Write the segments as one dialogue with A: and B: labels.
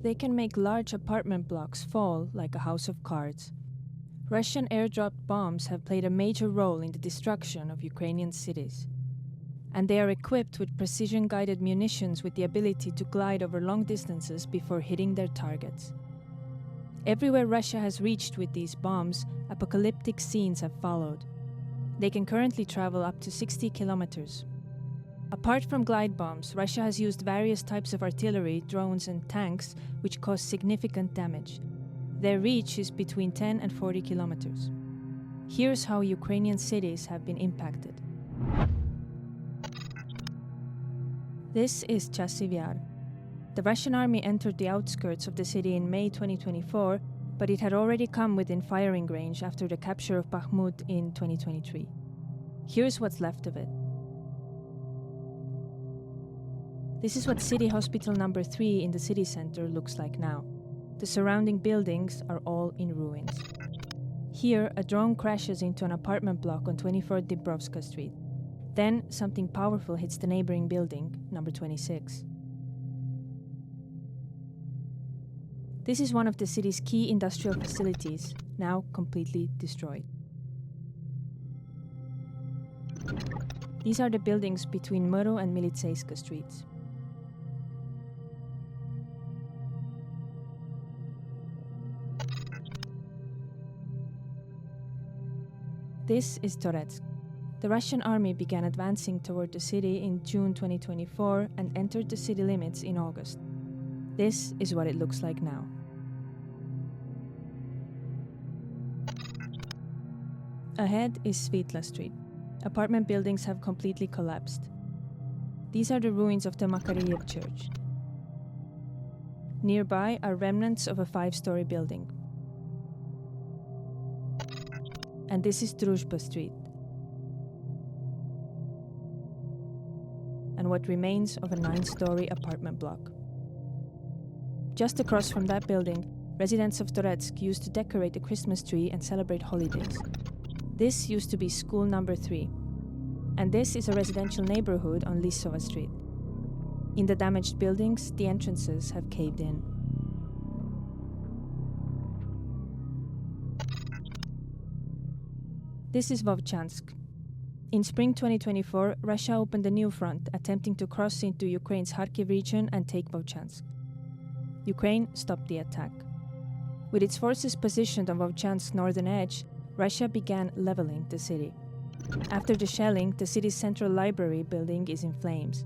A: They can make large apartment blocks fall like a house of cards. Russian airdropped bombs have played a major role in the destruction of Ukrainian cities. And they are equipped with precision-guided munitions with the ability to glide over long distances before hitting their targets. Everywhere Russia has reached with these bombs, apocalyptic scenes have followed. They can currently travel up to 60 kilometers. Apart from glide bombs, Russia has used various types of artillery, drones and tanks which cause significant damage. Their reach is between 10 and 40 kilometers. Here's how Ukrainian cities have been impacted. This is Chasiv Yar. The Russian army entered the outskirts of the city in May 2024, but it had already come within firing range after the capture of Bakhmut in 2023. Here's what's left of it. This is what City Hospital number 3 in the city center looks like now. The surrounding buildings are all in ruins. Here, a drone crashes into an apartment block on 24th Dibrovska Street. Then, something powerful hits the neighboring building, number 26. This is one of the city's key industrial facilities, now completely destroyed. These are the buildings between Măru and Militseiska streets. This is Toretsk. The Russian army began advancing toward the city in June 2024 and entered the city limits in August. This is what it looks like now. Ahead is Svitla Street. Apartment buildings have completely collapsed. These are the ruins of the Makariev Church. Nearby are remnants of a 5-story building. And this is Druzhba Street, and what remains of a 9-story apartment block. Just across from that building, residents of Toretsk used to decorate the Christmas tree and celebrate holidays. This used to be school number 3, and this is a residential neighborhood on Lisova Street. In the damaged buildings, the entrances have caved in. This is Vovchansk. In spring 2024, Russia opened a new front, attempting to cross into Ukraine's Kharkiv region and take Vovchansk. Ukraine stopped the attack. With its forces positioned on Vovchansk's northern edge, Russia began leveling the city. After the shelling, the city's central library building is in flames.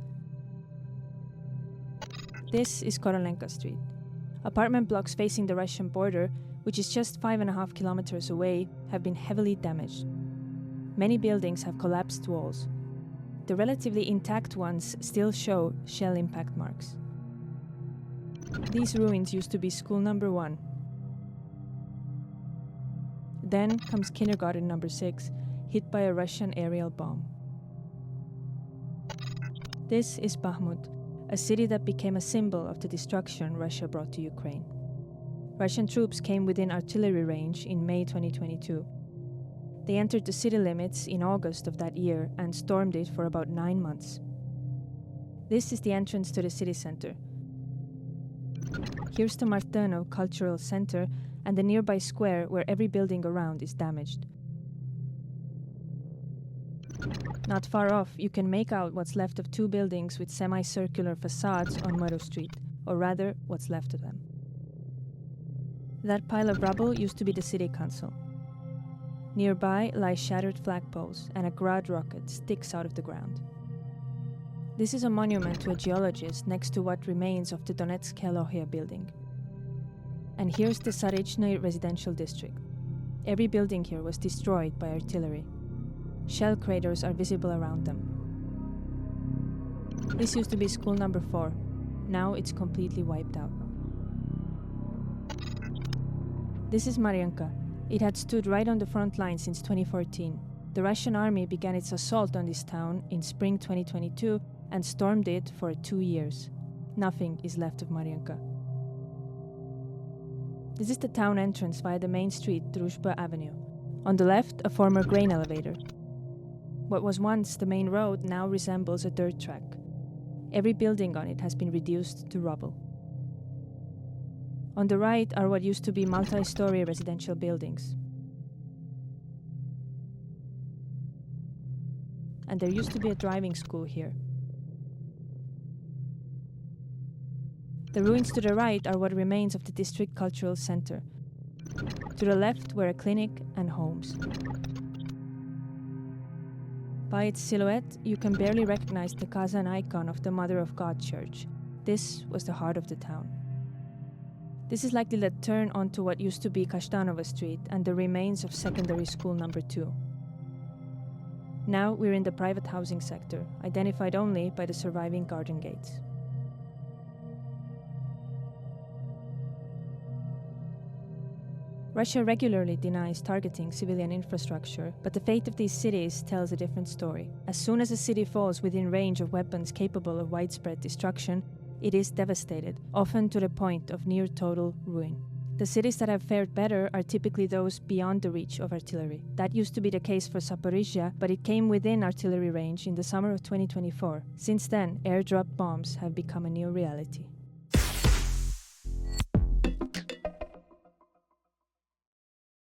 A: This is Korolenko Street. Apartment blocks facing the Russian border, which is just 5.5 kilometers away, have been heavily damaged. Many buildings have collapsed walls. The relatively intact ones still show shell impact marks. These ruins used to be school number 1. Then comes kindergarten number 6, hit by a Russian aerial bomb. This is Bakhmut, a city that became a symbol of the destruction Russia brought to Ukraine. Russian troops came within artillery range in May 2022. They entered the city limits in August of that year and stormed it for about 9 months. This is the entrance to the city center. Here's the Martynov Cultural Center and the nearby square where every building around is damaged. Not far off, you can make out what's left of 2 buildings with semicircular facades on Măru Street, or rather, what's left of them. That pile of rubble used to be the city council. Nearby lie shattered flagpoles, and a Grad rocket sticks out of the ground. This is a monument to a geologist next to what remains of the Donetsk Elohia building. And here's the Sarechny residential district. Every building here was destroyed by artillery. Shell craters are visible around them. This used to be school number 4. Now it's completely wiped out. This is Marianka. It had stood right on the front line since 2014. The Russian army began its assault on this town in spring 2022 and stormed it for 2 years. Nothing is left of Marianka. This is the town entrance via the main street, Druzhba Avenue. On the left, a former grain elevator. What was once the main road now resembles a dirt track. Every building on it has been reduced to rubble. On the right are what used to be multi-story residential buildings. And there used to be a driving school here. The ruins to the right are what remains of the district cultural center. To the left were a clinic and homes. By its silhouette, you can barely recognize the Kazan icon of the Mother of God Church. This was the heart of the town. This is likely the turn onto what used to be Kashtanova Street and the remains of secondary school number 2. Now we're in the private housing sector, identified only by the surviving garden gates. Russia regularly denies targeting civilian infrastructure, but the fate of these cities tells a different story. As soon as a city falls within range of weapons capable of widespread destruction, it is devastated, often to the point of near total ruin. The cities that have fared better are typically those beyond the reach of artillery. That used to be the case for Zaporizhia, but it came within artillery range in the summer of 2024. Since then, airdrop bombs have become a new reality.